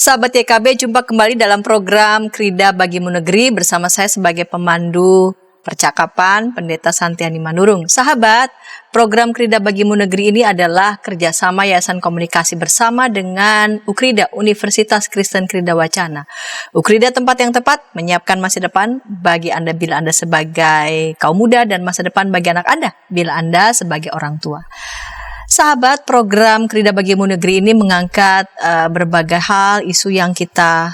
Sahabat YKB, jumpa kembali dalam program Krida Bagimu Negeri bersama saya sebagai pemandu percakapan Pendeta Santiani Manurung. Sahabat, program Krida Bagimu Negeri ini adalah kerjasama Yayasan Komunikasi bersama dengan UKRIDA, Universitas Kristen Krida Wacana. UKRIDA tempat yang tepat menyiapkan masa depan bagi Anda bila Anda sebagai kaum muda dan masa depan bagi anak Anda bila Anda sebagai orang tua. Sahabat, program Krida Bagimu Negeri ini mengangkat berbagai hal, isu yang kita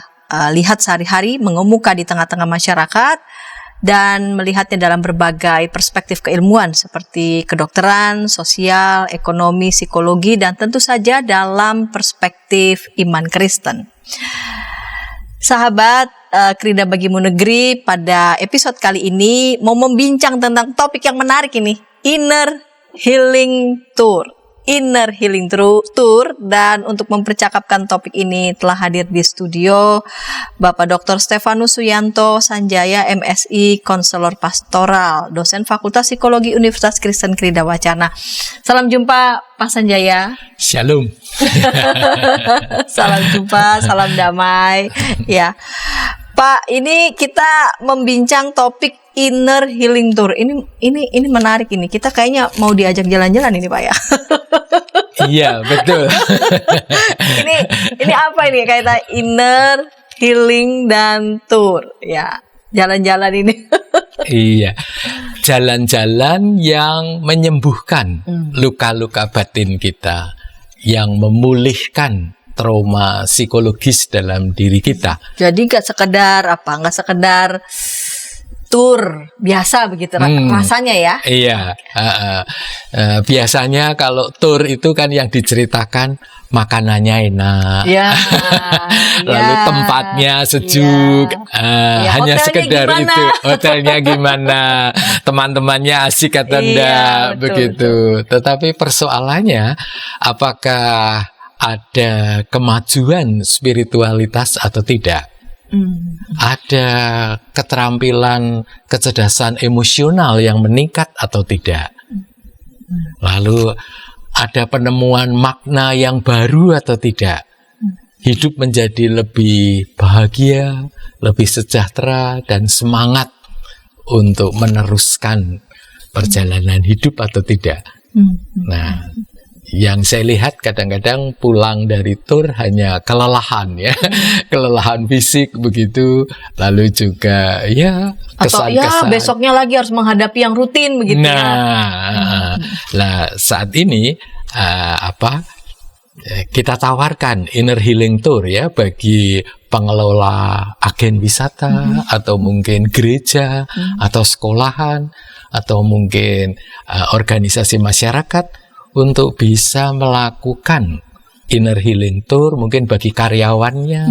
lihat sehari-hari mengemuka di tengah-tengah masyarakat dan melihatnya dalam berbagai perspektif keilmuan seperti kedokteran, sosial, ekonomi, psikologi, dan tentu saja dalam perspektif iman Kristen. Sahabat, Krida Bagimu Negeri pada episode kali ini mau membincang tentang topik yang menarik ini, Inner Healing Tour. Inner Healing Tour, dan untuk mempercakapkan topik ini telah hadir di studio Bapak Dr. Stefanus Suyanto Sanjaya, MSI, Konselor Pastoral, dosen Fakultas Psikologi Universitas Kristen Krida Wacana. Salam jumpa Pak Sanjaya. Shalom. Salam jumpa, salam damai. Ya, Pak, ini kita membincang topik Inner Healing Tour. Ini menarik ini. Kita kayaknya mau diajak jalan-jalan ini, Pak, ya. Iya, betul. ini apa ini kaitan Inner Healing dan Tour? Ya, jalan-jalan ini. Iya. Jalan-jalan yang menyembuhkan luka-luka batin kita, yang memulihkan trauma psikologis dalam diri kita. Jadi nggak sekedar tur biasa begitu rasanya ya? Iya, biasanya kalau tur itu kan yang diceritakan makanannya enak, lalu tempatnya sejuk, hanya sekedar gimana? Itu hotelnya gimana, teman-temannya asik atau enggak, begitu. Tetapi persoalannya apakah ada kemajuan spiritualitas atau tidak? Ada keterampilan kecerdasan emosional yang meningkat atau tidak? Lalu ada penemuan makna yang baru atau tidak? Hidup menjadi lebih bahagia, lebih sejahtera, dan semangat untuk meneruskan perjalanan hidup atau tidak? Nah, yang saya lihat kadang-kadang pulang dari tur hanya kelelahan ya, kelelahan fisik begitu, lalu juga ya kesan-kesan. Atau besoknya lagi harus menghadapi yang rutin begitu. Nah, saat ini kita tawarkan Inner Healing Tour ya bagi pengelola agen wisata atau mungkin gereja atau sekolahan atau mungkin organisasi masyarakat untuk bisa melakukan Inner Healing Tour mungkin bagi karyawannya,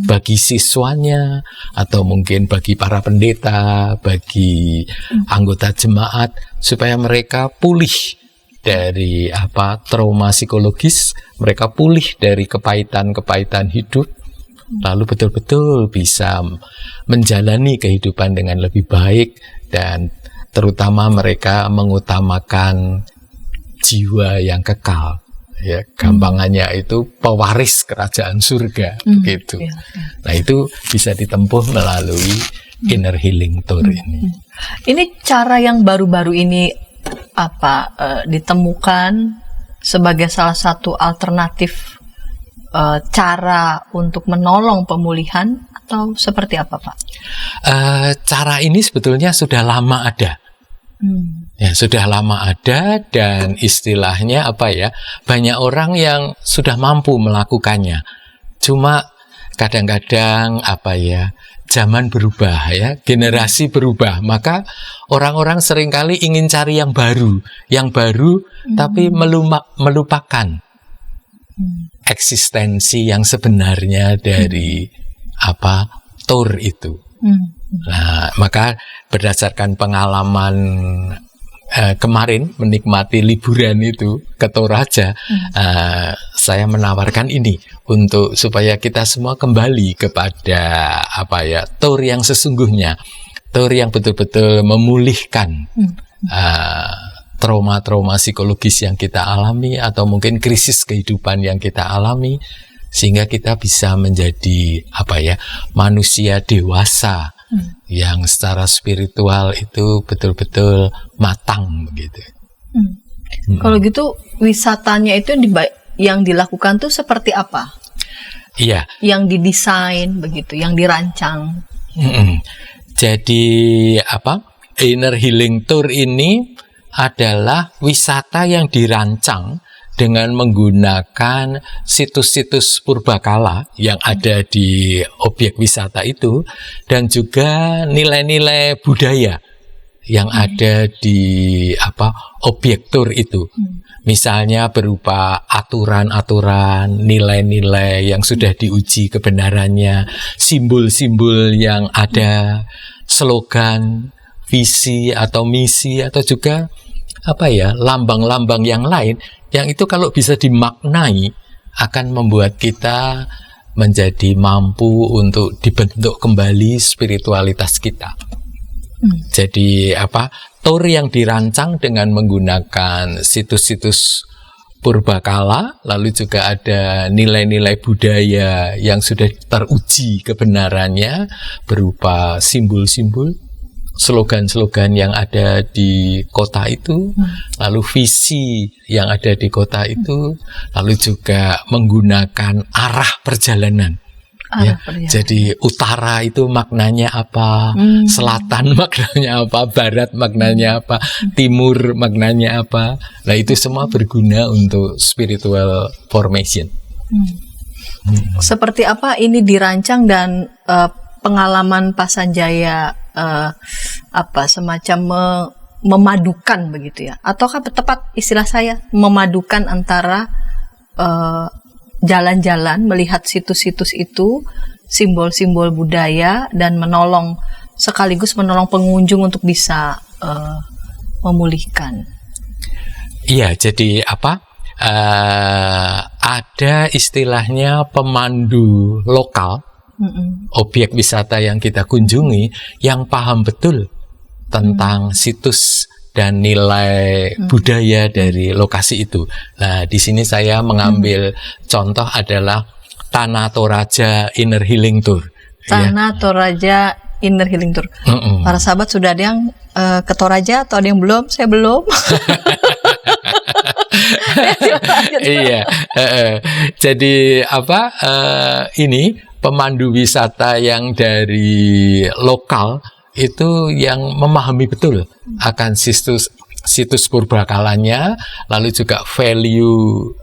bagi siswanya, atau mungkin bagi para pendeta, bagi anggota jemaat, supaya mereka pulih dari trauma psikologis, mereka pulih dari kepahitan-kepahitan hidup, lalu betul-betul bisa menjalani kehidupan dengan lebih baik, dan terutama mereka mengutamakan jiwa yang kekal, ya, gampangannya itu pewaris kerajaan surga, begitu. Nah, itu bisa ditempuh melalui Inner Healing Tour ini. Ini cara yang baru-baru ini ditemukan sebagai salah satu alternatif cara untuk menolong pemulihan atau seperti apa, Pak? Cara ini sebetulnya sudah lama ada. Ya, sudah lama ada, dan istilahnya banyak orang yang sudah mampu melakukannya. Cuma kadang-kadang zaman berubah ya, generasi berubah, maka orang-orang seringkali ingin cari yang baru, tapi melupakan eksistensi yang sebenarnya dari tour itu. Nah, maka berdasarkan pengalaman kemarin menikmati liburan itu ke Toraja, saya menawarkan ini untuk supaya kita semua kembali kepada tour yang sesungguhnya, tour yang betul-betul memulihkan trauma-trauma psikologis yang kita alami atau mungkin krisis kehidupan yang kita alami, sehingga kita bisa menjadi manusia dewasa yang secara spiritual itu betul-betul matang begitu. Kalau gitu wisatanya itu yang dilakukan tuh seperti apa? Iya. Yang didesain begitu, yang dirancang. Jadi Inner Healing Tour ini adalah wisata yang dirancang dengan menggunakan situs-situs purbakala yang ada di objek wisata itu, dan juga nilai-nilai budaya yang ada di objek tour itu. Misalnya berupa aturan-aturan, nilai-nilai yang sudah diuji kebenarannya, simbol-simbol yang ada, slogan, visi atau misi, atau juga lambang-lambang yang lain, yang itu kalau bisa dimaknai akan membuat kita menjadi mampu untuk dibentuk kembali spiritualitas kita. Jadi tour yang dirancang dengan menggunakan situs-situs purbakala, lalu juga ada nilai-nilai budaya yang sudah teruji kebenarannya berupa simbol-simbol, slogan-slogan yang ada di kota itu, lalu visi yang ada di kota itu, lalu juga menggunakan arah perjalanan. Jadi utara itu maknanya apa, selatan maknanya apa, barat maknanya apa, timur maknanya apa. Nah, itu semua berguna untuk spiritual formation. Seperti apa ini dirancang dan pengalaman Pak Sanjaya semacam memadukan begitu ya? Ataukah tepat istilah saya memadukan antara jalan-jalan, melihat situs-situs itu, simbol-simbol budaya, dan sekaligus menolong pengunjung untuk bisa memulihkan. Iya, jadi ada istilahnya pemandu lokal, objek wisata yang kita kunjungi, yang paham betul tentang situs dan nilai budaya dari lokasi itu. Nah, di sini saya mengambil contoh adalah Tanah Toraja Inner Healing Tour. Tanah Toraja Inner Healing Tour. Para sahabat sudah ada yang ke Toraja atau ada yang belum? Saya belum. Iya. Jadi ini pemandu wisata yang dari lokal itu yang memahami betul akan situs purbakalanya, lalu juga value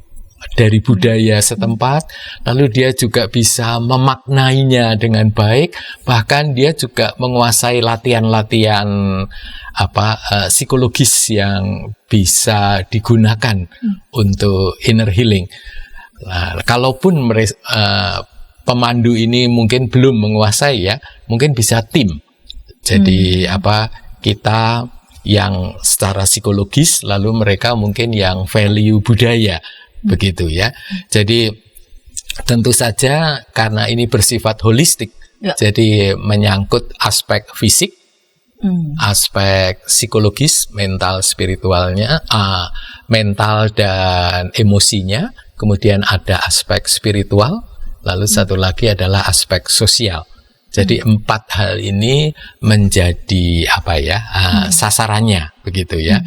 dari budaya setempat, lalu dia juga bisa memaknainya dengan baik, bahkan dia juga menguasai latihan-latihan psikologis yang bisa digunakan untuk inner healing. Nah, kalaupun pemandu ini mungkin belum menguasai ya, mungkin bisa tim. Jadi kita yang secara psikologis, lalu mereka mungkin yang value budaya, begitu ya. Jadi tentu saja karena ini bersifat holistik, jadi menyangkut aspek fisik, aspek psikologis, mental, spiritualnya, mental dan emosinya, kemudian ada aspek spiritual, lalu satu lagi adalah aspek sosial. Jadi 4 hal ini menjadi sasarannya begitu ya.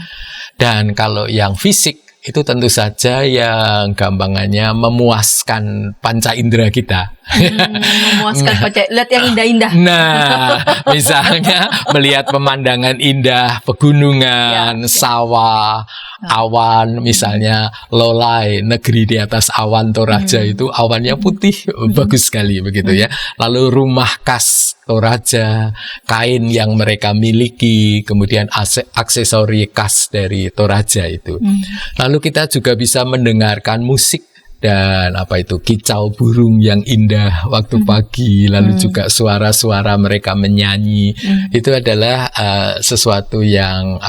Dan kalau yang fisik itu tentu saja yang gampangannya memuaskan panca indera kita. Memuaskan panca, lihat yang indah-indah. Nah, misalnya melihat pemandangan indah, pegunungan, sawah, awan, misalnya Lolai, negeri di atas awan Toraja itu awannya putih, bagus sekali begitu ya. Lalu rumah khas Toraja, kain yang mereka miliki, kemudian aksesori khas dari Toraja itu. Lalu kita juga bisa mendengarkan musik dan kicau burung yang indah waktu pagi, lalu juga suara-suara mereka menyanyi. Itu adalah sesuatu yang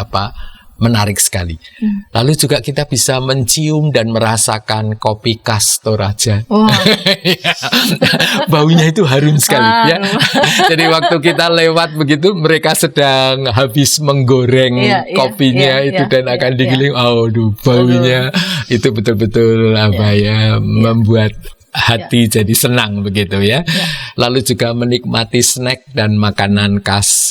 menarik sekali. Lalu juga kita bisa mencium dan merasakan kopi khas Toraja. Baunya itu harum sekali ya. Jadi waktu kita lewat begitu, mereka sedang habis menggoreng kopinya dan akan digiling. Aduh, baunya itu betul-betul membuat hati jadi senang begitu ya. Lalu juga menikmati snack dan makanan khas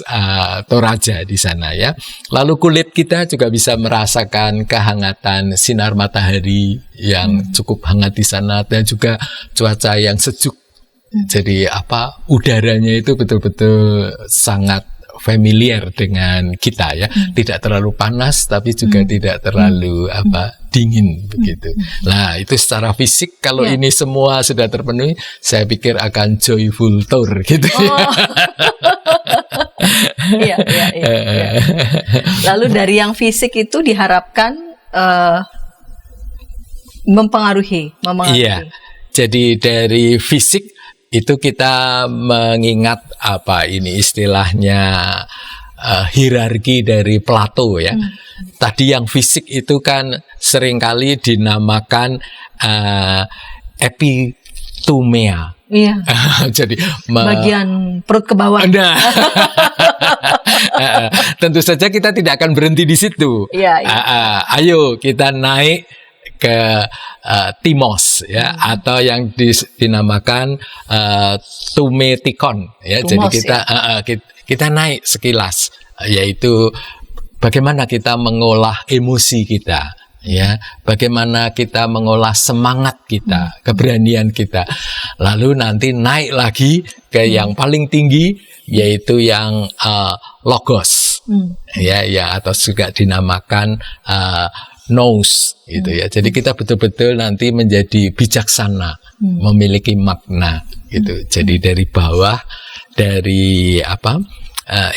Toraja di sana ya. Lalu kulit kita juga bisa merasakan kehangatan sinar matahari yang cukup hangat di sana dan juga cuaca yang sejuk. Jadi udaranya itu betul-betul sangat familiar dengan kita ya, tidak terlalu panas tapi juga tidak terlalu dingin begitu. Nah itu secara fisik kalau ini semua sudah terpenuhi, saya pikir akan joyful tour gitu. Iya. Lalu dari yang fisik itu diharapkan mempengaruhi. Iya. Jadi dari fisik itu kita mengingat istilahnya hierarki dari Plato ya. Tadi yang fisik itu kan seringkali dinamakan epitumia. Iya. Jadi bagian perut ke bawah. Nah, tentu saja kita tidak akan berhenti di situ. Iya. Ayo kita naik ke timos ya, atau yang dinamakan tumetikon ya. Tumos, jadi kita naik sekilas, yaitu bagaimana kita mengolah emosi kita ya, bagaimana kita mengolah semangat kita, keberanian kita. Lalu nanti naik lagi ke yang paling tinggi, yaitu yang logos ya atau juga dinamakan nous gitu ya. Jadi kita betul-betul nanti menjadi bijaksana, memiliki makna gitu. Jadi dari bawah, dari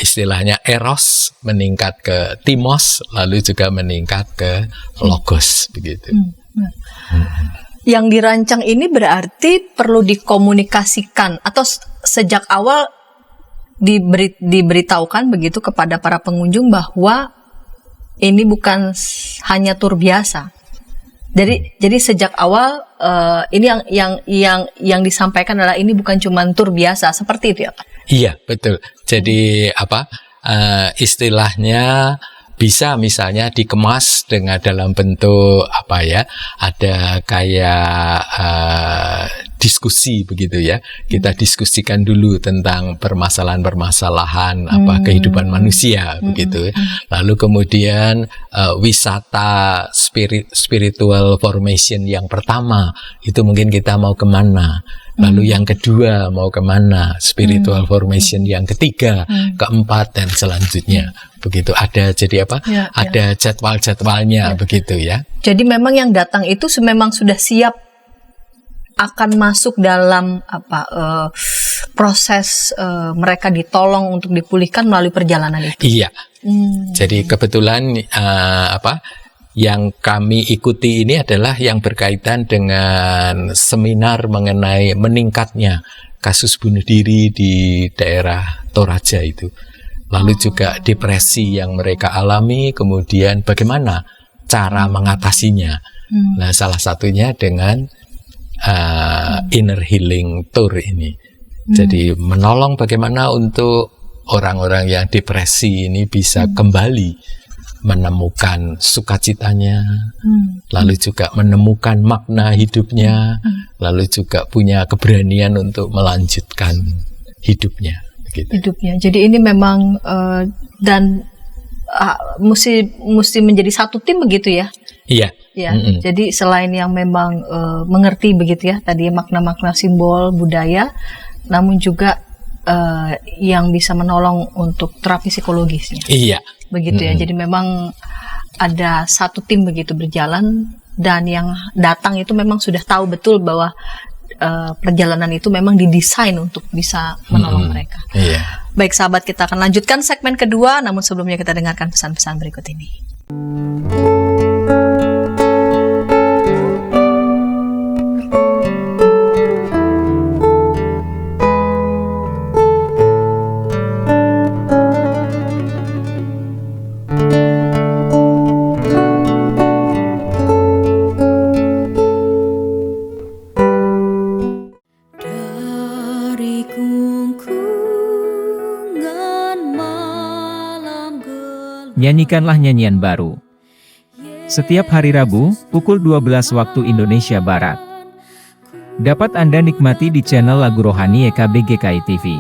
istilahnya eros meningkat ke timos, lalu juga meningkat ke logos begitu. Yang dirancang ini berarti perlu dikomunikasikan atau sejak awal diberitahukan begitu kepada para pengunjung bahwa ini bukan hanya tur biasa. Jadi sejak awal ini yang disampaikan adalah ini bukan cuma tur biasa, seperti itu ya Pak? Iya, betul. Jadi istilahnya bisa misalnya dikemas dengan dalam bentuk ada kayak diskusi begitu ya. Kita diskusikan dulu tentang permasalahan-permasalahan kehidupan manusia begitu. Lalu kemudian wisata spiritual formation yang pertama itu mungkin kita mau kemana. Lalu yang kedua mau kemana, spiritual formation yang ketiga, keempat dan selanjutnya begitu. Ada jadi ada jadwal-jadwalnya begitu ya. Jadi memang yang datang itu memang sudah siap akan masuk dalam proses mereka ditolong untuk dipulihkan melalui perjalanan itu. Iya. Jadi kebetulan yang kami ikuti ini adalah yang berkaitan dengan seminar mengenai meningkatnya kasus bunuh diri di daerah Toraja itu. Lalu juga depresi yang mereka alami, kemudian bagaimana cara mengatasinya. Nah, salah satunya dengan inner healing tour ini. Jadi menolong bagaimana untuk orang-orang yang depresi ini bisa kembali menemukan sukacitanya, lalu juga menemukan makna hidupnya, lalu juga punya keberanian untuk melanjutkan hidupnya. Begitu. Hidupnya. Jadi ini memang dan mesti menjadi satu tim begitu ya? Iya. Ya. Jadi selain yang memang mengerti begitu ya tadi makna-makna simbol budaya, namun juga yang bisa menolong untuk terapi psikologisnya. Iya. Begitu ya. Jadi memang ada satu tim begitu berjalan dan yang datang itu memang sudah tahu betul bahwa perjalanan itu memang didesain untuk bisa menolong mereka. Iya. Baik sahabat, kita akan lanjutkan segmen kedua, namun sebelumnya kita dengarkan pesan-pesan berikut ini. Nyanyikanlah nyanyian baru. Setiap hari Rabu, pukul 12 waktu Indonesia Barat. dapat Anda nikmati di channel Lagu Rohani YKB GKI TV.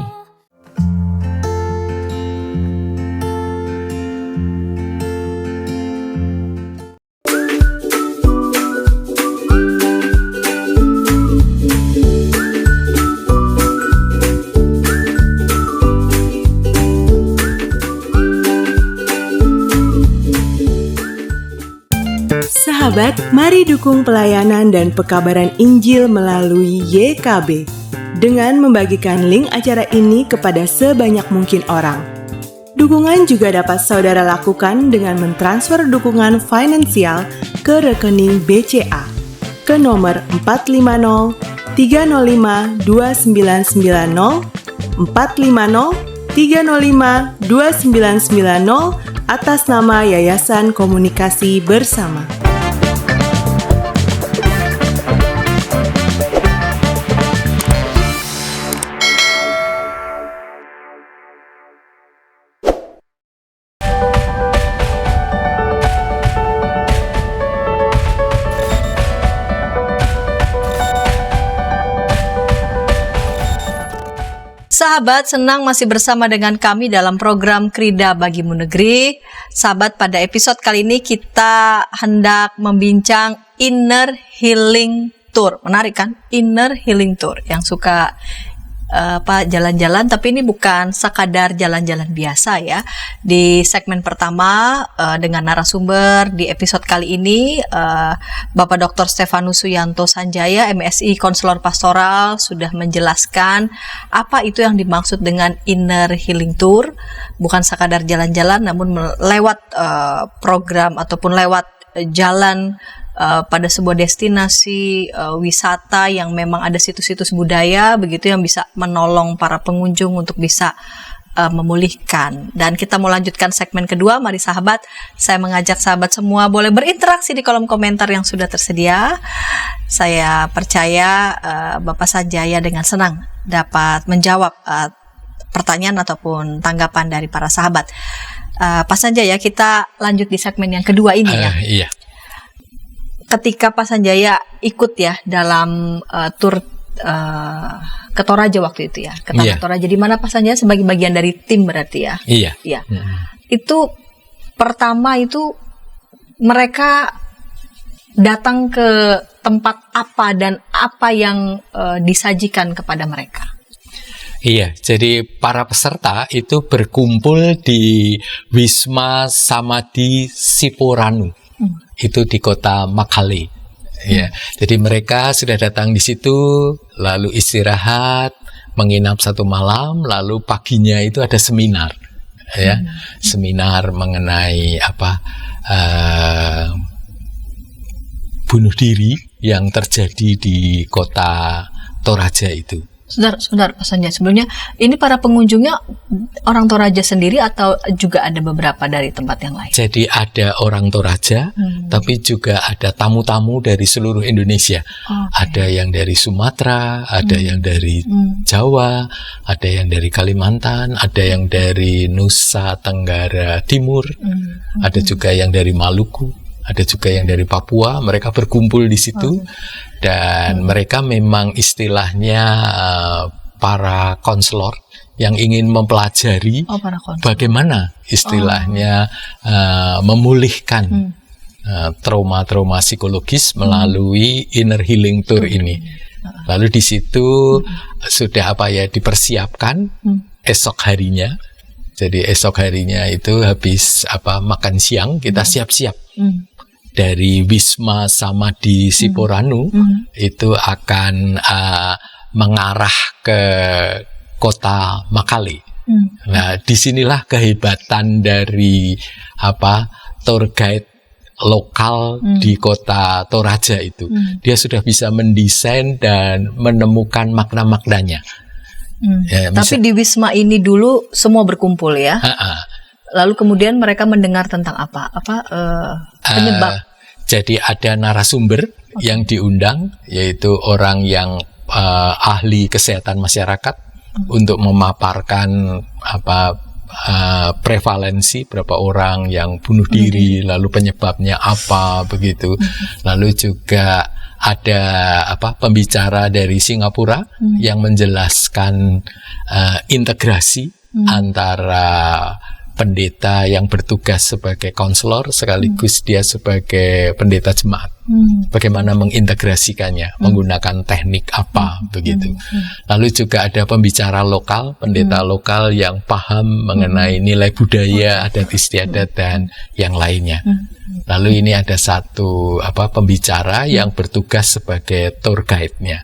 Sahabat, mari dukung pelayanan dan pekabaran Injil melalui YKB dengan membagikan link acara ini kepada sebanyak mungkin orang. Dukungan juga dapat saudara lakukan dengan mentransfer dukungan finansial ke rekening BCA ke nomor 450 305 2990 450 305 2990 atas nama Yayasan Komunikasi Bersama. Sahabat, senang masih bersama dengan kami dalam program Krida Bagimu Negeri. Sahabat, pada episode kali ini kita hendak membincang Inner Healing Tour. Menarik kan? Inner Healing Tour. Yang suka jalan-jalan, tapi ini bukan sekadar jalan-jalan biasa ya. Di segmen pertama dengan narasumber di episode kali ini Bapak Dr. Stefanus Suyanto Sanjaya, MSI Konselor Pastoral, sudah menjelaskan apa itu yang dimaksud dengan Inner Healing Tour. Bukan sekadar jalan-jalan, namun lewat program ataupun lewat jalan pada sebuah destinasi wisata yang memang ada situs-situs budaya begitu yang bisa menolong para pengunjung untuk bisa memulihkan. Dan kita mau lanjutkan segmen kedua. Mari sahabat, saya mengajak sahabat semua boleh berinteraksi di kolom komentar yang sudah tersedia. Saya percaya Bapak Sanjaya dengan senang dapat menjawab pertanyaan ataupun tanggapan dari para sahabat. Pak Sanjaya, kita lanjut di segmen yang kedua ini ya. Iya. Ketika Pak Sanjaya ikut ya dalam tur ke Toraja waktu itu ya, ke Tanah Toraja, di mana Pak Sanjaya sebagai bagian dari tim berarti ya. Iya. Iya. Itu pertama itu mereka datang ke tempat apa dan apa yang disajikan kepada mereka. Iya, jadi para peserta itu berkumpul di Wisma Samadhi Siporanu. Itu di kota Makale. Ya, jadi mereka sudah datang di situ, lalu istirahat, menginap 1 malam, lalu paginya itu ada seminar, ya, seminar mengenai bunuh diri yang terjadi di kota Toraja itu. Sebentar Pak Sanjaya, sebelumnya ini para pengunjungnya orang Toraja sendiri atau juga ada beberapa dari tempat yang lain? Jadi ada orang Toraja, tapi juga ada tamu-tamu dari seluruh Indonesia. Ada yang dari Sumatera, ada yang dari Jawa, ada yang dari Kalimantan, ada yang dari Nusa Tenggara Timur, ada juga yang dari Maluku, ada juga yang dari Papua. Mereka berkumpul di situ. Dan mereka memang istilahnya para konselor yang ingin mempelajari bagaimana istilahnya memulihkan trauma-trauma psikologis melalui Inner Healing Tour ini. Lalu di situ sudah dipersiapkan esok harinya. Jadi esok harinya itu habis makan siang kita siap-siap. Dari Wisma Samadhi Siporanu itu akan mengarah ke kota Makale. Nah, disinilah kehebatan dari tour guide lokal di kota Toraja itu. Dia sudah bisa mendesain dan menemukan makna-maknanya. Ya, tapi di Wisma ini dulu semua berkumpul ya. Lalu kemudian mereka mendengar tentang penyebab. Jadi ada narasumber yang diundang, yaitu orang yang ahli kesehatan masyarakat untuk memaparkan prevalensi berapa orang yang bunuh diri, lalu penyebabnya apa begitu. Lalu juga ada pembicara dari Singapura yang menjelaskan integrasi antara pendeta yang bertugas sebagai konselor sekaligus dia sebagai pendeta jemaat. Bagaimana mengintegrasikannya, menggunakan teknik apa begitu. Lalu juga ada pembicara lokal, pendeta lokal yang paham mengenai nilai budaya, adat istiadat dan yang lainnya. Lalu ini ada satu pembicara yang bertugas sebagai tour guide-nya.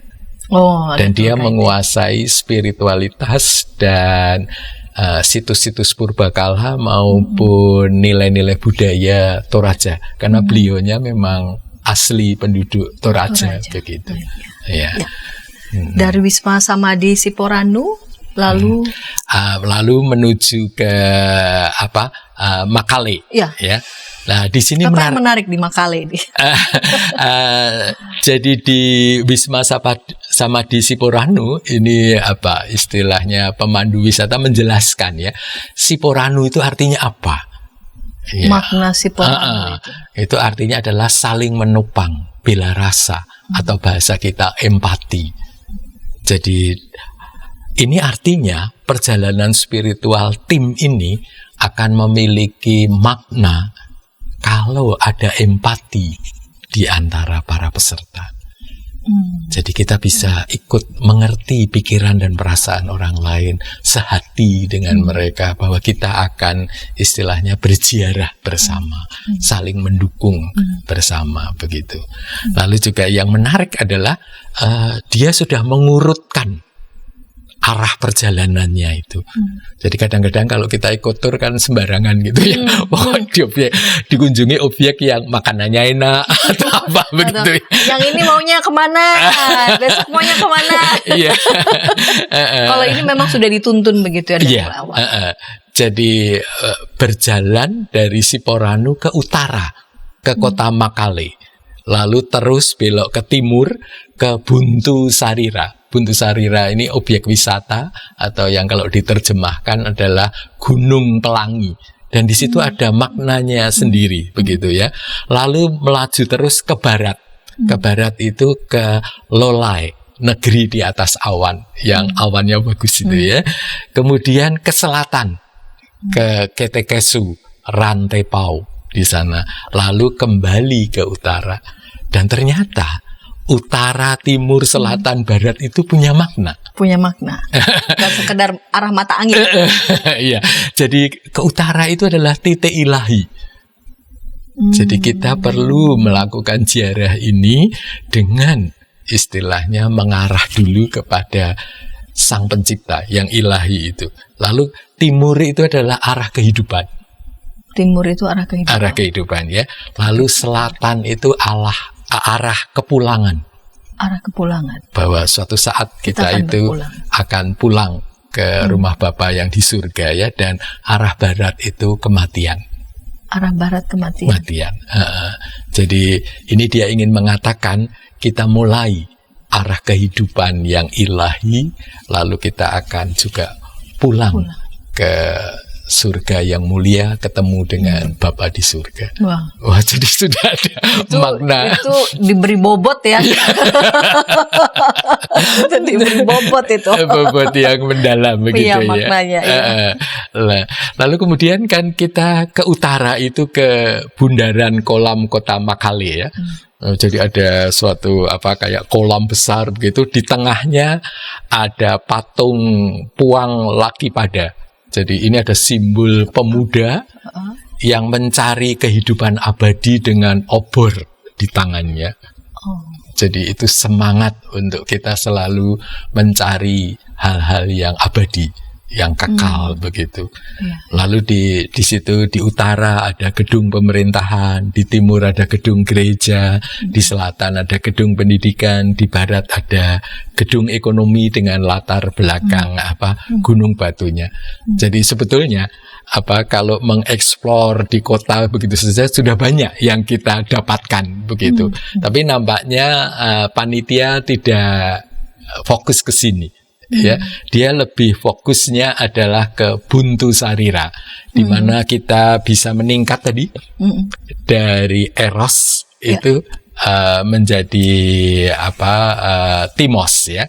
Dan dia menguasai spiritualitas dan situs-situs purbakala maupun nilai-nilai budaya Toraja, karena beliaunya memang asli penduduk Toraja. Begitu. Ya. Dari Wisma Samadhi Siporanu lalu menuju ke Makale. Ya. Nah, di sini apa yang menarik di Makale ini? Jadi di Wisma Samadhi Siporanu ini istilahnya pemandu wisata menjelaskan ya, Siporanu itu artinya apa? Ya. Makna Siporanu itu artinya adalah saling menopang, bela rasa, atau bahasa kita empati. Jadi ini artinya perjalanan spiritual tim ini akan memiliki makna kalau ada empati di antara para peserta. Jadi kita bisa ikut mengerti pikiran dan perasaan orang lain, sehati dengan mereka, bahwa kita akan istilahnya berziarah bersama, saling mendukung bersama begitu. Lalu juga yang menarik adalah dia sudah mengurutkan arah perjalanannya itu. Jadi kadang-kadang kalau kita ikut tur kan sembarangan gitu ya. Dikunjungi objek yang makanannya enak atau apa begitu. Yang ini maunya kemana? Besok maunya kemana? Iya. Kalau ini memang sudah dituntun begitu ya dari awal. Jadi berjalan dari Siporanu ke utara, ke kota Makale. Lalu terus belok ke timur ke Buntu Sarira. Buntu Sarira ini objek wisata atau yang kalau diterjemahkan adalah Gunung Pelangi. Dan di situ ada maknanya sendiri begitu ya. Lalu melaju terus ke barat. Ke barat itu ke Lolai, negeri di atas awan, yang awannya bagus itu ya. Kemudian ke selatan ke Ketekesu, Rantepao di sana. Lalu kembali ke utara. Dan ternyata utara, timur, selatan, barat itu punya makna. Punya makna. Bukan sekedar arah mata angin. Iya. Jadi ke utara itu adalah titik ilahi. Jadi kita perlu melakukan ziarah ini dengan istilahnya mengarah dulu kepada Sang Pencipta yang ilahi itu. Lalu timur itu adalah arah kehidupan. Timur itu arah kehidupan. Arah kehidupan ya. Lalu selatan itu arah kepulangan. Arah kepulangan. Bahwa suatu saat kita itu akan pulang ke rumah Bapa yang di surga ya. Dan arah barat itu kematian. Arah barat kematian. Jadi ini dia ingin mengatakan kita mulai arah kehidupan yang ilahi, lalu kita akan juga pulang ke surga yang mulia, ketemu dengan Bapa di surga. Wah, jadi sudah ada makna. Itu diberi bobot ya. Itu diberi bobot itu. Bobot yang mendalam begitu ya. Maknanya. Lalu kemudian kan kita ke utara itu ke bundaran kolam kota Makale ya. Jadi ada suatu kayak kolam besar begitu, di tengahnya ada patung Puang Lakipada. Jadi ini ada simbol pemuda yang mencari kehidupan abadi dengan obor di tangannya. Jadi itu semangat untuk kita selalu mencari hal-hal yang abadi, yang kekal begitu. Lalu di situ di utara ada gedung pemerintahan, di timur ada gedung gereja, di selatan ada gedung pendidikan, di barat ada gedung ekonomi dengan latar belakang gunung batunya. Jadi sebetulnya kalau mengeksplor di kota begitu saja sudah banyak yang kita dapatkan begitu. Tapi nampaknya panitia tidak fokus ke sini. Ya, dia lebih fokusnya adalah ke Buntu Sarira, di mana kita bisa meningkat tadi dari Eros itu menjadi timos ya.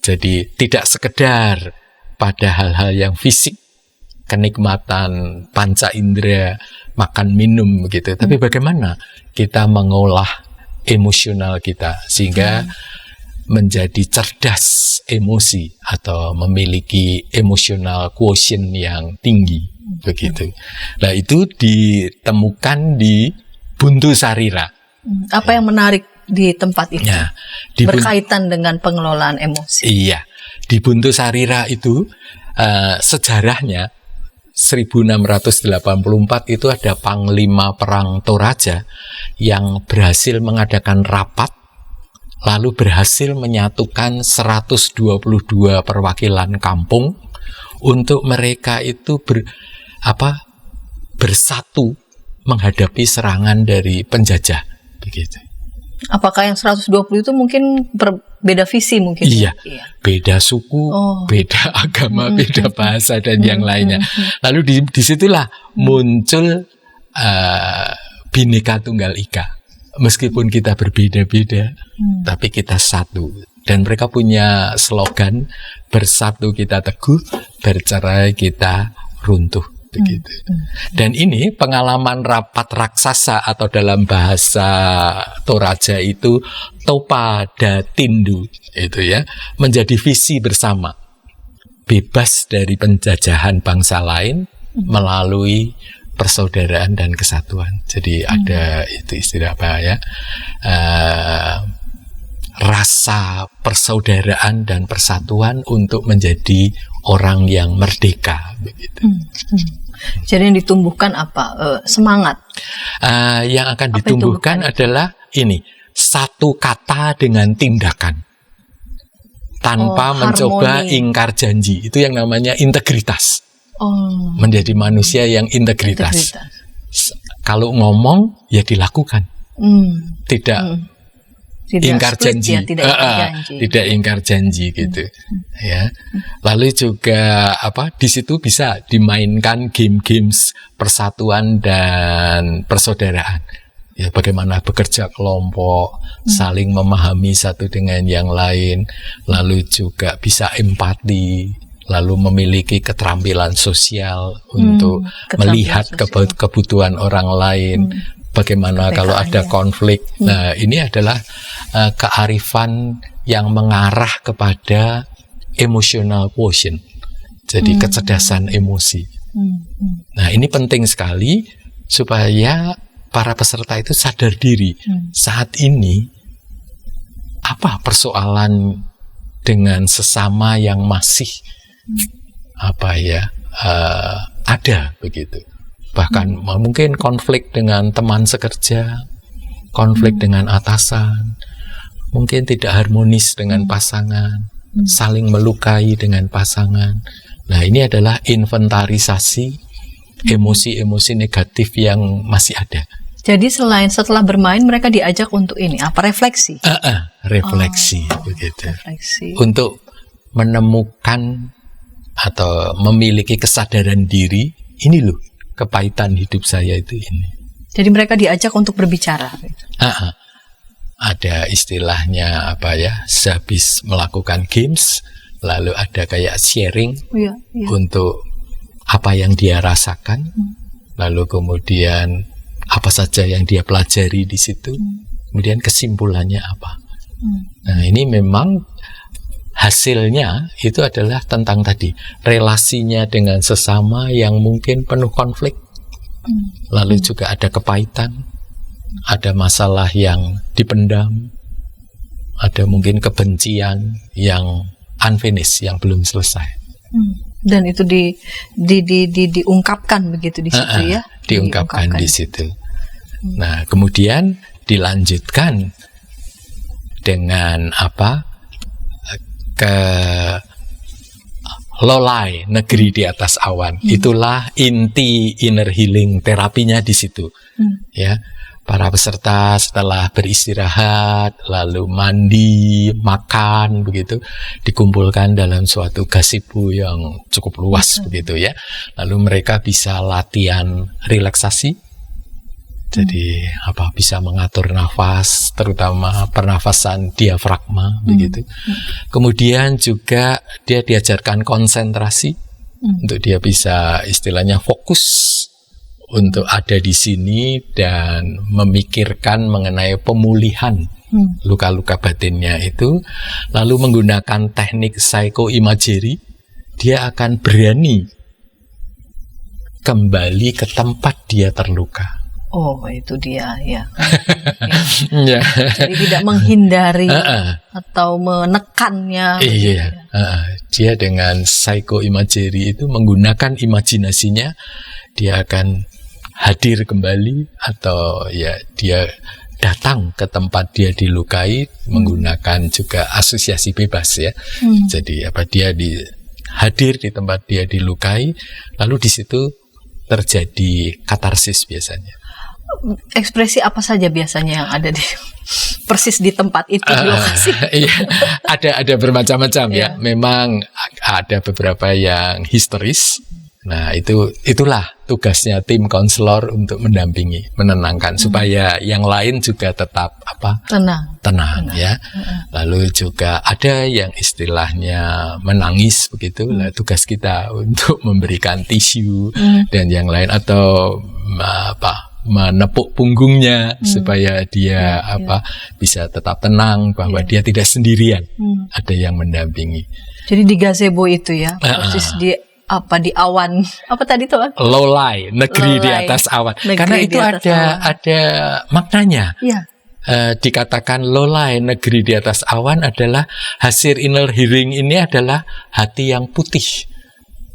Jadi tidak sekedar pada hal-hal yang fisik, kenikmatan panca indera, makan minum gitu, tapi bagaimana kita mengolah emosional kita sehingga menjadi cerdas emosi atau memiliki emotional quotient yang tinggi begitu. Nah, itu ditemukan di Buntu Sarira. Apa yang menarik di tempat itu? Ya, berkaitan dengan pengelolaan emosi. Iya, di Buntu Sarira itu sejarahnya 1684 itu ada Panglima Perang Toraja yang berhasil mengadakan rapat, lalu berhasil menyatukan 122 perwakilan kampung untuk mereka itu bersatu menghadapi serangan dari penjajah begitu. Apakah yang 120 itu mungkin berbeda visi mungkin? Iya, beda suku, beda agama, beda bahasa dan yang lainnya. Lalu disitulah muncul Bhinneka Tunggal Ika. Meskipun kita berbeda-beda, tapi kita satu. Dan mereka punya slogan, bersatu kita teguh, bercerai kita runtuh. Begitu. Dan ini pengalaman rapat raksasa atau dalam bahasa Toraja itu Topa Datindu itu ya, menjadi visi bersama, bebas dari penjajahan bangsa lain melalui persaudaraan dan kesatuan. Jadi ada itu istilah apa ya, rasa persaudaraan dan persatuan untuk menjadi orang yang merdeka begitu. Jadi yang ditumbuhkan apa? Semangat. Yang akan ditumbuhkan adalah ini, satu kata dengan tindakan tanpa mencoba ingkar janji. Itu yang namanya integritas. Menjadi manusia yang integritas. Kalau ngomong ya dilakukan. Tidak ingkar janji, tidak ingkar janji gitu, ya. Lalu juga di situ bisa dimainkan game-games persatuan dan persaudaraan. Ya, bagaimana bekerja kelompok, saling memahami satu dengan yang lain, lalu juga bisa empati, lalu memiliki keterampilan sosial untuk melihat kebutuhan orang lain. Bagaimana kalau ada konflik. Nah, ini adalah kearifan yang mengarah kepada emotional quotient. Jadi kecerdasan emosi. Nah, ini penting sekali supaya para peserta itu sadar diri. Saat ini apa persoalan dengan sesama yang masih ada begitu. Bahkan mungkin konflik dengan teman sekerja, konflik dengan atasan, mungkin tidak harmonis dengan pasangan, saling melukai dengan pasangan. Nah, ini adalah inventarisasi emosi-emosi negatif yang masih ada. Jadi setelah bermain mereka diajak untuk ini, apa refleksi? Refleksi begitu. Refleksi. Untuk menemukan atau memiliki kesadaran diri, ini loh kepahitan hidup saya itu ini. Jadi mereka diajak untuk berbicara. Ada istilahnya sehabis melakukan games, lalu ada kayak sharing untuk apa yang dia rasakan, lalu kemudian apa saja yang dia pelajari di situ, kemudian kesimpulannya apa. Nah, ini memang hasilnya itu adalah tentang tadi relasinya dengan sesama yang mungkin penuh konflik, lalu juga ada kepahitan, ada masalah yang dipendam, ada mungkin kebencian yang unfinished, yang belum selesai. Dan itu diungkapkan begitu di situ ya? Diungkapkan di situ. Nah, kemudian dilanjutkan dengan ke Lolai, negeri di atas awan. Itulah inti inner healing terapinya di situ. Ya, para peserta setelah beristirahat, lalu mandi, makan begitu, dikumpulkan dalam suatu gazebo yang cukup luas begitu ya. Lalu mereka bisa latihan relaksasi Jadi bisa mengatur nafas, terutama pernafasan diafragma begitu. Kemudian juga dia diajarkan konsentrasi untuk dia bisa istilahnya fokus untuk ada di sini dan memikirkan mengenai pemulihan luka-luka batinnya itu. Lalu menggunakan teknik psychoimagery, dia akan berani kembali ke tempat dia terluka. Oh, itu dia ya. Ya. Jadi tidak menghindari atau menekannya. Iya. Dia dengan psychoimagery itu menggunakan imajinasinya, dia akan hadir kembali atau ya dia datang ke tempat dia dilukai menggunakan juga asosiasi bebas ya. Jadi dia hadir di tempat dia dilukai, lalu di situ terjadi katarsis biasanya. Ekspresi apa saja biasanya yang ada di persis di tempat itu di lokasi? Iya, ada bermacam-macam ya. Memang ada beberapa yang histeris. Nah, itulah tugasnya tim konselor untuk mendampingi, menenangkan supaya yang lain juga tetap tenang ya. Lalu juga ada yang istilahnya menangis begitu. Lah, tugas kita untuk memberikan tisu dan yang lain atau menepuk punggungnya supaya dia bisa tetap tenang bahwa dia tidak sendirian, ada yang mendampingi. Jadi di gazebo itu ya, persis di awan tadi tuh? Lolai, negeri di atas awan. Karena itu ada maknanya. Iya. Dikatakan lolai, negeri di atas awan adalah hasil inner healing ini adalah hati yang putih.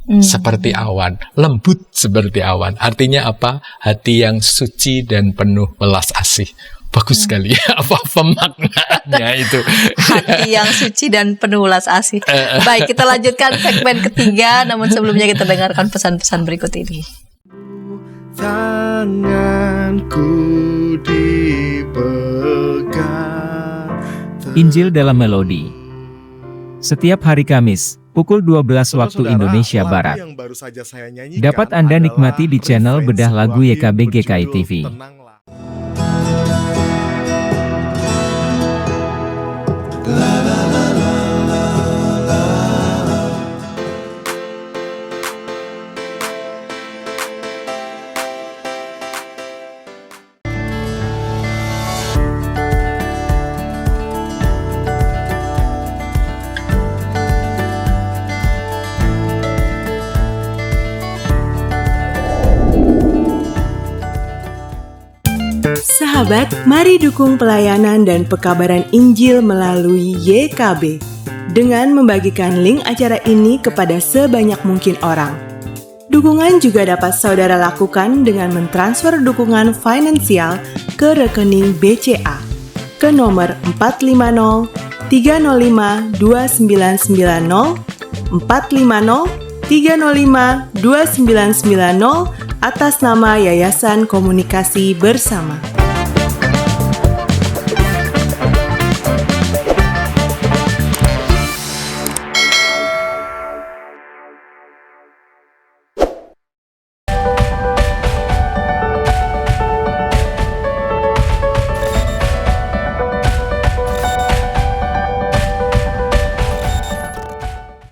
Seperti awan, lembut seperti awan. Artinya apa? Hati yang suci dan penuh welas asih. Bagus sekali ya, apa maknanya itu. Hati yang suci dan penuh welas asih. Baik, kita lanjutkan segmen ketiga. Namun sebelumnya kita dengarkan pesan-pesan berikut ini. Tanganku dipegang. Injil dalam Melodi. Setiap hari Kamis, pukul 12 waktu Indonesia Barat. Dapat Anda nikmati di channel Bedah Lagu YKB GKI TV. Sahabat, mari dukung pelayanan dan pekabaran Injil melalui YKB dengan membagikan link acara ini kepada sebanyak mungkin orang. Dukungan juga dapat saudara lakukan dengan mentransfer dukungan finansial ke rekening BCA ke nomor 450 305 2990 450 305 2990 atas nama Yayasan Komunikasi Bersama.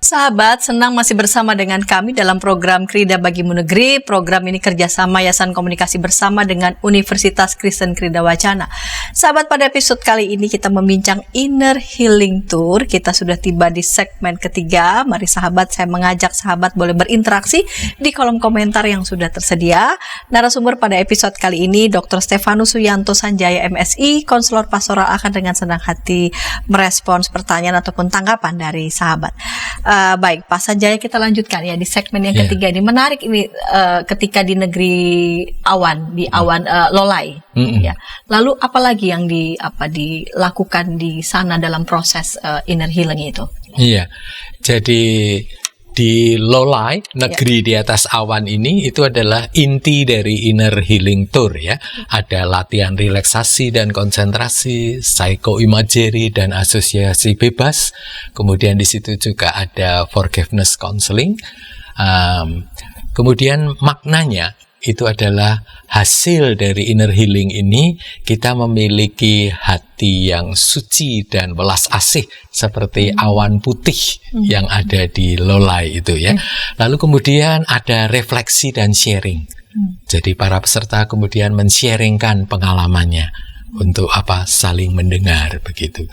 Sahabat, senang masih bersama dengan kami dalam program Krida Bagimu Negeri. Program ini kerjasama Yayasan Komunikasi Bersama dengan Universitas Kristen Krida Wacana. Sahabat, pada episode kali ini kita membincang Inner Healing Tour. Kita sudah tiba di segmen ketiga. Mari sahabat, saya mengajak sahabat boleh berinteraksi di kolom komentar yang sudah tersedia. Narasumber pada episode kali ini Dr. Stefanus Suyanto Sanjaya MSI, konselor pastoral, akan dengan senang hati merespons pertanyaan ataupun tanggapan dari sahabat. Baik, Pak Sanjaya, kita lanjutkan ya di segmen yang ketiga ini. Menarik ini ketika di negeri awan, di awan Lolai. Ya. Lalu apalagi yang dilakukan di sana dalam proses inner healing itu? Iya, jadi di Lolai, negeri di atas awan ini, itu adalah inti dari Inner Healing Tour ya. Ada latihan relaksasi dan konsentrasi, psychoimagery dan asosiasi bebas. Kemudian di situ juga ada forgiveness counseling. Kemudian maknanya itu adalah hasil dari inner healing ini, kita memiliki hati yang suci dan welas asih seperti awan putih yang ada di Lolai itu ya. Lalu kemudian ada refleksi dan sharing. Jadi para peserta kemudian men-sharingkan pengalamannya untuk saling mendengar begitu.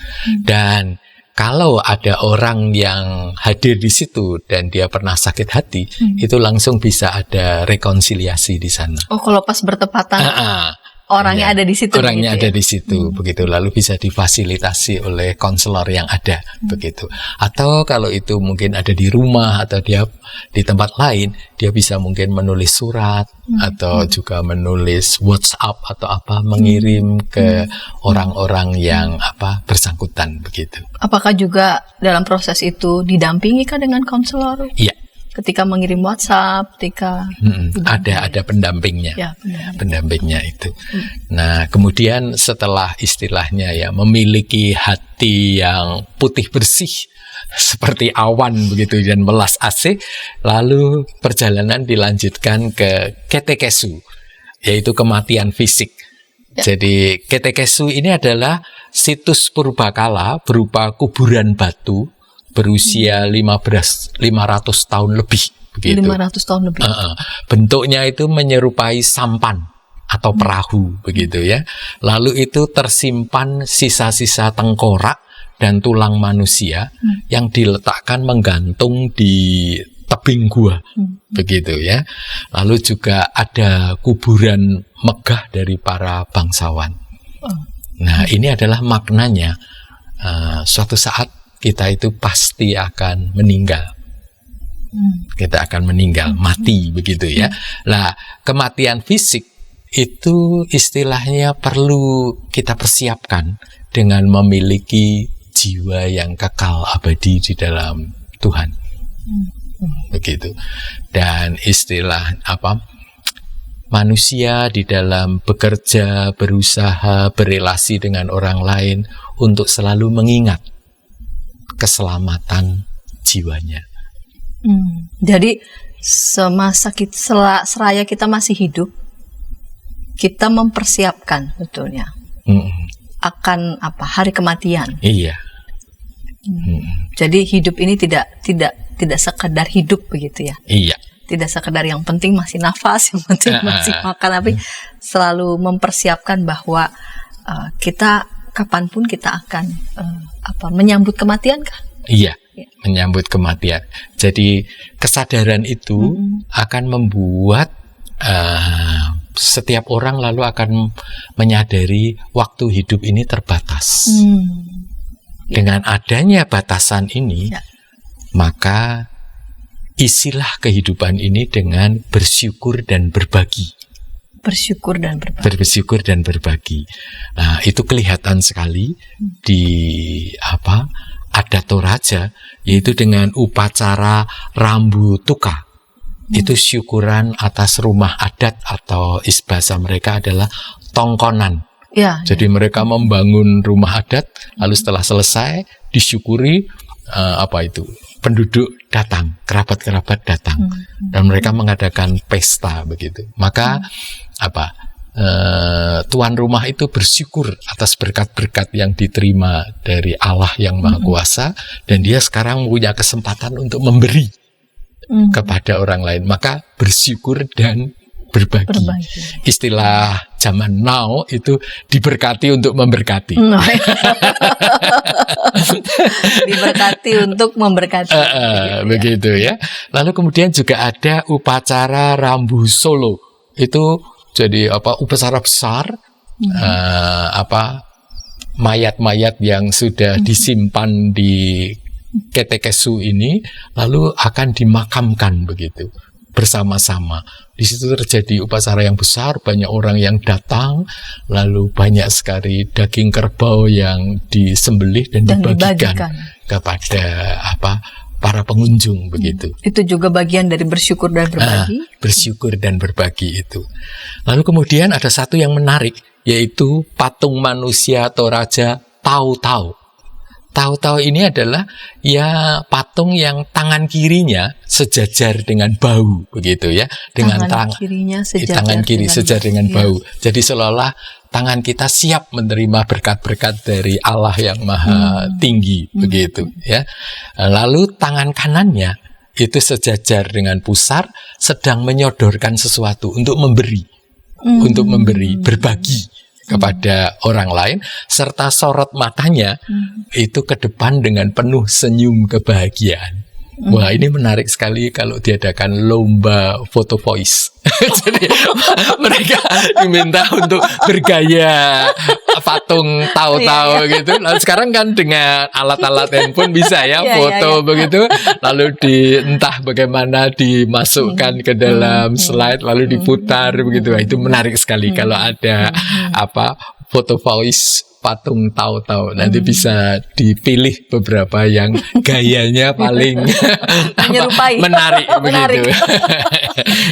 Dan kalau ada orang yang hadir di situ dan dia pernah sakit hati, itu langsung bisa ada rekonsiliasi di sana. Oh, kalau pas bertepatan orangnya ada di situ. Orangnya begitu ada di situ, begitu. Lalu bisa difasilitasi oleh konselor yang ada, begitu. Atau kalau itu mungkin ada di rumah atau dia di tempat lain, dia bisa mungkin menulis surat atau juga menulis WhatsApp atau mengirim ke orang-orang yang bersangkutan, begitu. Apakah juga dalam proses itu didampingi kah dengan konselor? Iya. Ketika mengirim WhatsApp, ketika ada pendampingnya, ya, pendampingnya itu. Nah, kemudian setelah istilahnya ya memiliki hati yang putih bersih seperti awan begitu dan welas asih, lalu perjalanan dilanjutkan ke Ketekesu, yaitu kematian fisik. Jadi Ketekesu ini adalah situs purbakala berupa kuburan batu berusia 500 tahun lebih begitu. 500 tahun lebih. Bentuknya itu menyerupai sampan atau perahu begitu ya. Lalu itu tersimpan sisa-sisa tengkorak dan tulang manusia yang diletakkan menggantung di tebing gua begitu ya. Lalu juga ada kuburan megah dari para bangsawan. Nah, ini adalah maknanya suatu saat kita itu pasti akan meninggal. Kita akan meninggal, mati begitu ya. Nah, kematian fisik itu istilahnya perlu kita persiapkan dengan memiliki jiwa yang kekal abadi di dalam Tuhan. Begitu. Dan istilah manusia di dalam bekerja, berusaha, berelasi dengan orang lain untuk selalu mengingat keselamatan jiwanya. Jadi semasa seraya kita masih hidup, kita mempersiapkan betulnya akan hari kematian. Iya. Jadi hidup ini tidak sekedar hidup begitu ya. Iya. Tidak sekedar yang penting masih nafas, yang penting masih makan, tapi selalu mempersiapkan bahwa kita kapanpun kita akan menyambut kematian kah? Iya, menyambut kematian. Jadi kesadaran itu akan membuat setiap orang lalu akan menyadari waktu hidup ini terbatas. Dengan adanya batasan ini, maka isilah kehidupan ini dengan bersyukur dan berbagi. Bersyukur dan berbagi. Bersyukur dan berbagi. Nah, itu kelihatan sekali di adat Toraja, yaitu dengan upacara Rambu Tuka. Itu syukuran atas rumah adat atau bahasa mereka adalah tongkonan. Ya, jadi mereka membangun rumah adat, lalu setelah selesai disyukuri penduduk datang, kerabat-kerabat datang, dan mereka mengadakan pesta begitu. Maka tuan rumah itu bersyukur atas berkat-berkat yang diterima dari Allah yang Maha Kuasa, dan dia sekarang punya kesempatan untuk memberi kepada orang lain. Maka bersyukur dan berbagi. Istilah zaman now itu diberkati untuk memberkati. Diberkati untuk memberkati. Begitu ya. Lalu kemudian juga ada upacara Rambu Solo. Itu jadi upacara besar, mayat-mayat yang sudah disimpan di Ketekesu ini lalu akan dimakamkan begitu bersama-sama. Di situ terjadi upacara yang besar, banyak orang yang datang, lalu banyak sekali daging kerbau yang disembelih dan dibagikan kepada para pengunjung begitu. Itu juga bagian dari bersyukur dan berbagi. Bersyukur dan berbagi itu. Lalu kemudian ada satu yang menarik, yaitu patung manusia Toraja Tau-Tau. Tau-tau ini adalah ya patung yang tangan kirinya sejajar dengan bahu, begitu ya, dengan tangan kirinya sejajar tangan kiri sejajar dengan ya. bahu. Jadi seolah-olah tangan kita siap menerima berkat-berkat dari Allah yang maha tinggi, begitu ya. Lalu tangan kanannya itu sejajar dengan pusar, sedang menyodorkan sesuatu untuk memberi, berbagi kepada orang lain, serta sorot matanya itu ke depan dengan penuh senyum kebahagiaan. Wah, ini menarik sekali kalau diadakan lomba foto voice. Jadi mereka diminta untuk bergaya patung tahu-tahu gitu. Lalu sekarang kan dengan alat-alat handphone bisa ya foto begitu. Lalu entah bagaimana dimasukkan ke dalam slide lalu diputar begitu. Nah, itu menarik sekali kalau ada foto voice patung tahu-tahu. Nanti bisa dipilih beberapa yang gayanya paling menarik begitu.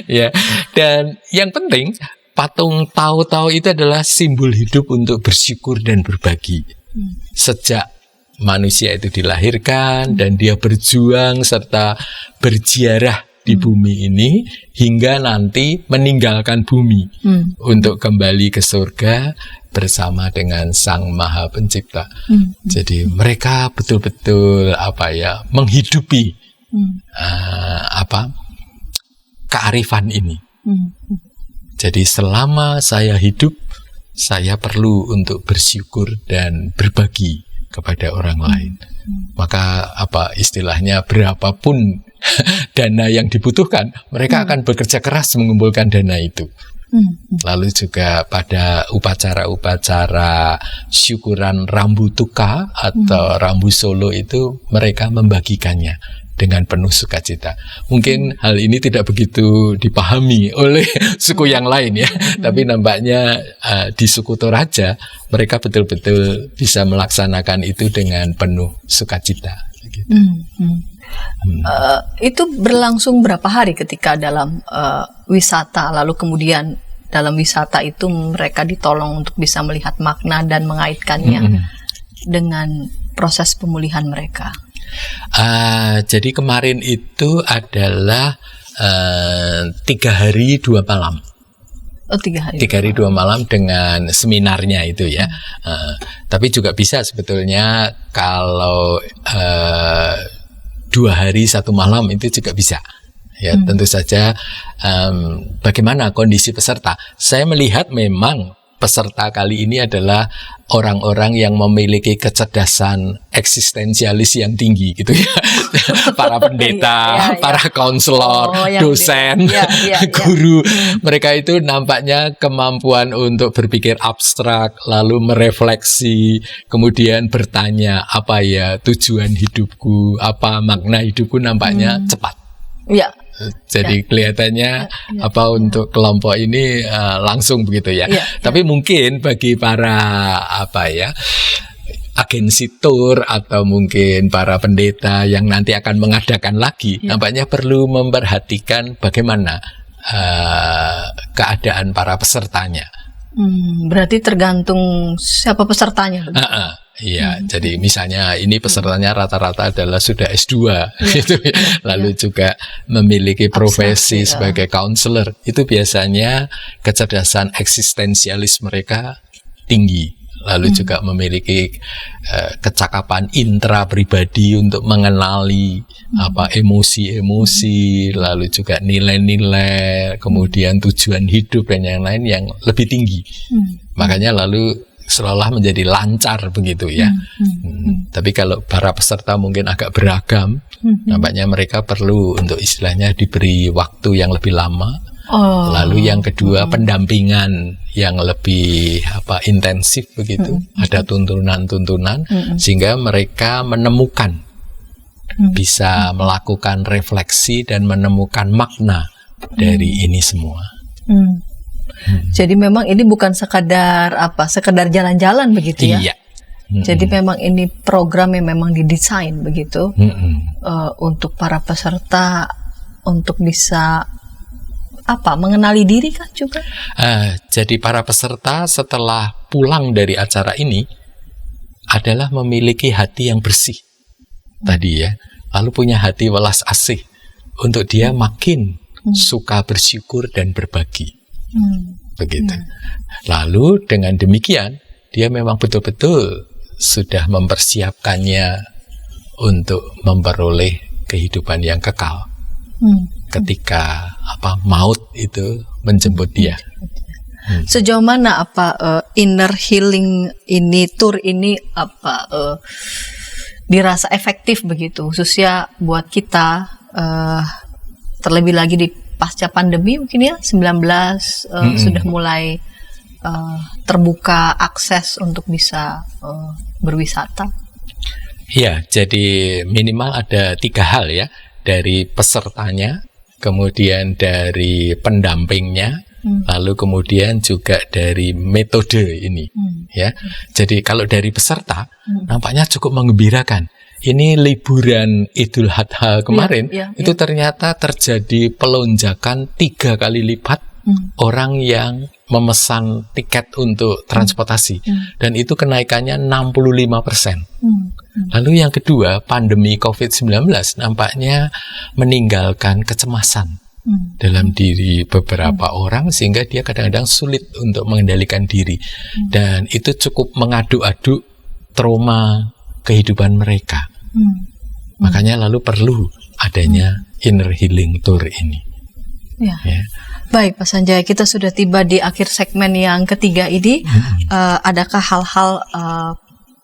Ya. Dan yang penting patung tahu-tahu itu adalah simbol hidup untuk bersyukur dan berbagi. Sejak manusia itu dilahirkan dan dia berjuang serta berziarah di bumi ini hingga nanti meninggalkan bumi untuk kembali ke surga bersama dengan Sang Maha Pencipta. Jadi mereka betul-betul menghidupi kearifan ini. Jadi selama saya hidup, saya perlu untuk bersyukur dan berbagi kepada orang lain. Maka istilahnya berapapun dana yang dibutuhkan, mereka akan bekerja keras mengumpulkan dana itu. Lalu juga pada upacara-upacara syukuran Rambu Tuka atau Rambu Solo itu mereka membagikannya dengan penuh sukacita. Mungkin hal ini tidak begitu dipahami oleh suku yang lain ya, tapi nampaknya di suku Toraja mereka betul-betul bisa melaksanakan itu dengan penuh sukacita. Gitu. Itu berlangsung berapa hari ketika dalam wisata, lalu kemudian dalam wisata itu mereka ditolong untuk bisa melihat makna dan mengaitkannya dengan proses pemulihan mereka? Jadi kemarin itu adalah 3 hari 2 malam. Oh, 3 hari. 3 hari 2 malam dengan seminarnya itu ya. Tapi juga bisa sebetulnya kalau 2 hari 1 malam itu juga bisa. Ya, tentu saja bagaimana kondisi peserta. Saya melihat memang peserta kali ini adalah orang-orang yang memiliki kecerdasan eksistensialis yang tinggi gitu ya. Para pendeta, para konselor, dosen, guru. Mereka itu nampaknya kemampuan untuk berpikir abstrak, lalu merefleksi, kemudian bertanya, apa ya tujuan hidupku, apa makna hidupku, nampaknya cepat. Ya. Jadi kelihatannya untuk kelompok ini langsung begitu ya. Tapi mungkin bagi para agensi tour atau mungkin para pendeta yang nanti akan mengadakan lagi, nampaknya perlu memperhatikan bagaimana keadaan para pesertanya. Berarti tergantung siapa pesertanya. Iya, jadi misalnya ini pesertanya rata-rata adalah sudah S2 gitu. Lalu juga memiliki profesi sebagai counselor. Itu biasanya kecerdasan eksistensialis mereka tinggi. Lalu juga memiliki kecakapan intra pribadi untuk mengenali emosi-emosi, lalu juga nilai-nilai, kemudian tujuan hidup dan yang lain yang lebih tinggi. Makanya lalu seolah menjadi lancar begitu ya. Tapi kalau para peserta mungkin agak beragam, nampaknya mereka perlu untuk istilahnya diberi waktu yang lebih lama. Lalu yang kedua pendampingan yang lebih intensif begitu. Ada tuntunan-tuntunan sehingga mereka menemukan, bisa melakukan refleksi dan menemukan makna dari ini semua. Jadi memang ini bukan sekadar jalan-jalan begitu ya. Iya. Jadi memang ini program yang memang didesain begitu untuk para peserta untuk bisa mengenali diri kan juga. Jadi para peserta setelah pulang dari acara ini adalah memiliki hati yang bersih tadi ya, lalu punya hati welas asih untuk dia makin suka bersyukur dan berbagi. Begitu. Lalu dengan demikian dia memang betul-betul sudah mempersiapkannya untuk memperoleh kehidupan yang kekal. Ketika maut itu menjemput dia. Sejauh mana inner healing ini, tour ini dirasa efektif begitu, khususnya buat kita, terlebih lagi di pasca pandemi mungkin ya 19 sudah mulai terbuka akses untuk bisa berwisata. Ya, jadi minimal ada 3 hal ya, dari pesertanya, kemudian dari pendampingnya, lalu kemudian juga dari metode ini, ya. Jadi kalau dari peserta, nampaknya cukup menggembirakan. Ini liburan Idul Adha kemarin, itu ternyata terjadi pelonjakan 3 kali lipat orang yang memesan tiket untuk transportasi, dan itu kenaikannya 65%. Lalu yang kedua, pandemi COVID-19 nampaknya meninggalkan kecemasan dalam diri beberapa orang, sehingga dia kadang-kadang sulit untuk mengendalikan diri, dan itu cukup mengaduk-aduk trauma kehidupan mereka. Makanya lalu perlu adanya inner healing tour ini. Ya. Baik Pak Sanjaya, kita sudah tiba di akhir segmen yang ketiga ini. Adakah hal-hal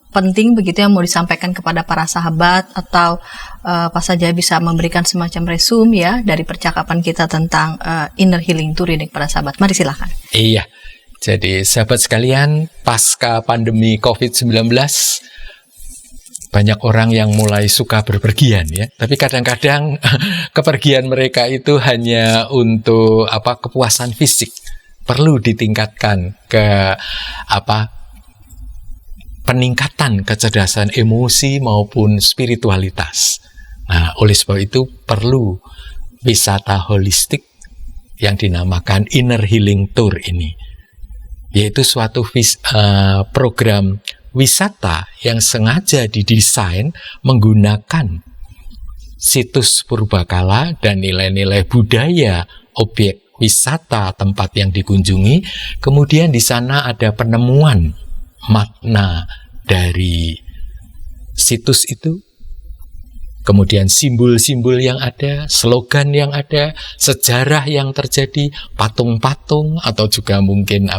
penting begitu yang mau disampaikan kepada para sahabat, atau Pak Sanjaya bisa memberikan semacam resume ya dari percakapan kita tentang inner healing tour ini kepada sahabat? Mari silakan. Iya, jadi sahabat sekalian, pasca pandemi COVID-19 banyak orang yang mulai suka berpergian ya, tapi kadang-kadang kepergian mereka itu hanya untuk kepuasan fisik. Perlu ditingkatkan ke peningkatan kecerdasan emosi maupun spiritualitas. Nah, oleh sebab itu perlu wisata holistik yang dinamakan inner healing tour ini, yaitu suatu program wisata yang sengaja didesain menggunakan situs purbakala dan nilai-nilai budaya objek wisata tempat yang dikunjungi. Kemudian di sana ada penemuan makna dari situs itu, kemudian simbol-simbol yang ada, slogan yang ada, sejarah yang terjadi, patung-patung, atau juga mungkin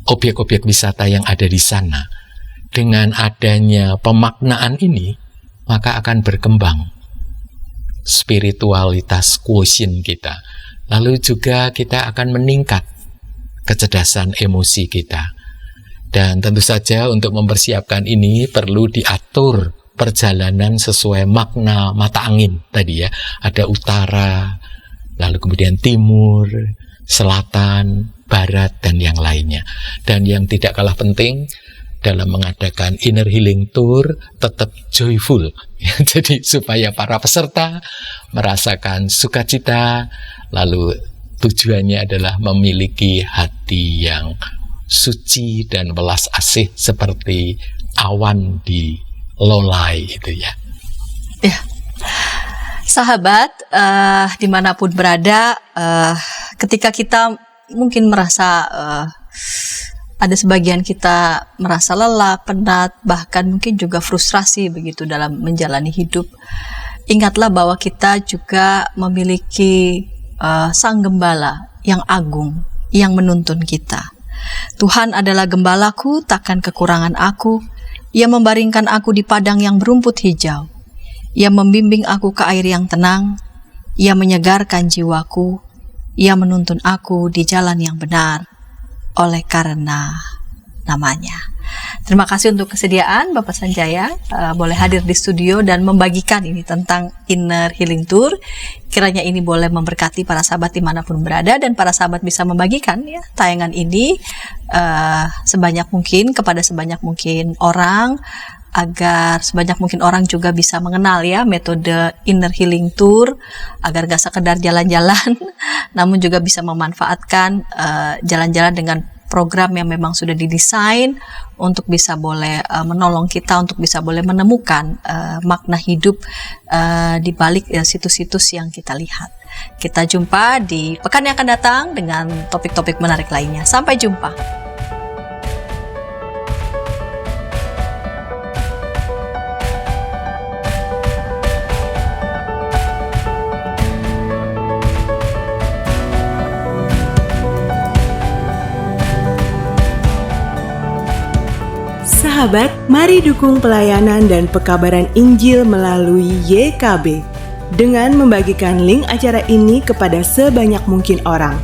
objek-objek wisata yang ada di sana. Dengan adanya pemaknaan ini, maka akan berkembang spiritualitas quotient kita. Lalu juga kita akan meningkat kecerdasan emosi kita. Dan tentu saja untuk mempersiapkan ini perlu diatur perjalanan sesuai makna mata angin tadi ya. Ada utara, lalu kemudian timur, selatan, barat, dan yang lainnya. Dan yang tidak kalah penting dalam mengadakan inner healing tour, tetap joyful. Jadi supaya para peserta merasakan sukacita, lalu tujuannya adalah memiliki hati yang suci dan welas asih seperti awan di lolai itu ya. Ya. Sahabat, dimanapun berada, ketika kita mungkin merasa ada sebagian kita merasa lelah, penat, bahkan mungkin juga frustrasi begitu dalam menjalani hidup. Ingatlah bahwa kita juga memiliki Sang Gembala yang agung, yang menuntun kita. Tuhan adalah gembalaku, takkan kekurangan aku. Ia membaringkan aku di padang yang berumput hijau. Ia membimbing aku ke air yang tenang. Ia menyegarkan jiwaku. Ia menuntun aku di jalan yang benar oleh karena namanya. Terima kasih untuk kesediaan Bapak Sanjaya boleh hadir di studio dan membagikan ini tentang inner healing tour. Kiranya ini boleh memberkati para sahabat dimanapun berada, dan para sahabat bisa membagikan ya tayangan ini sebanyak mungkin kepada sebanyak mungkin orang, agar sebanyak mungkin orang juga bisa mengenal ya metode inner healing tour, agar gak sekedar jalan-jalan namun juga bisa memanfaatkan jalan-jalan dengan program yang memang sudah didesain untuk bisa boleh menolong kita untuk bisa boleh menemukan makna hidup di balik situs-situs yang kita lihat. Kita jumpa di pekan yang akan datang dengan topik-topik menarik lainnya. Sampai jumpa. Sahabat, mari dukung pelayanan dan pekabaran Injil melalui YKB dengan membagikan link acara ini kepada sebanyak mungkin orang.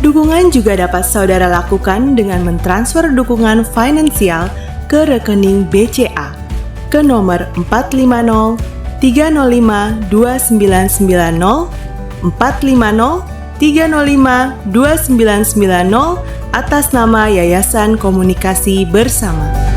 Dukungan juga dapat saudara lakukan dengan mentransfer dukungan finansial ke rekening BCA ke nomor 450 305 2990 450 305 2990 atas nama Yayasan Komunikasi Bersama.